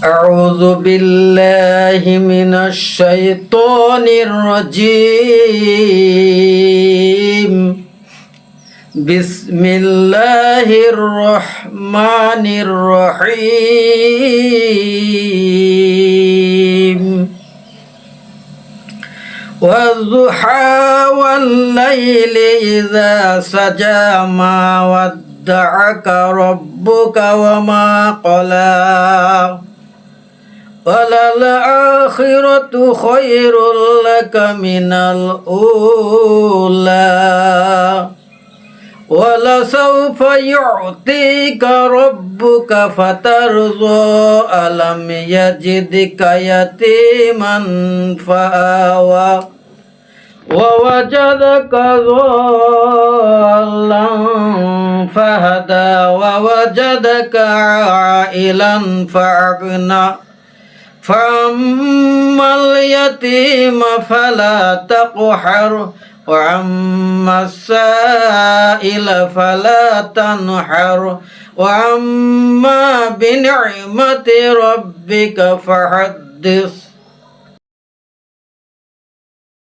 أعوذ بالله من الشيطان الرجيم. بسم الله الرحمن الرحيم. والضحى والليل إذا سجى ما ودعك ربك وما قلى وللآخرة خير لك من الأولى ولسوف يعطيك ربك فترضى ألم يجدك يتيما فآوى ووجدك ضالا فهدى ووجدك عائلا فأغنى فأما اليتيم فلا تقهر وأما السائل فلا تنحر وأما بنعمة ربك فحدث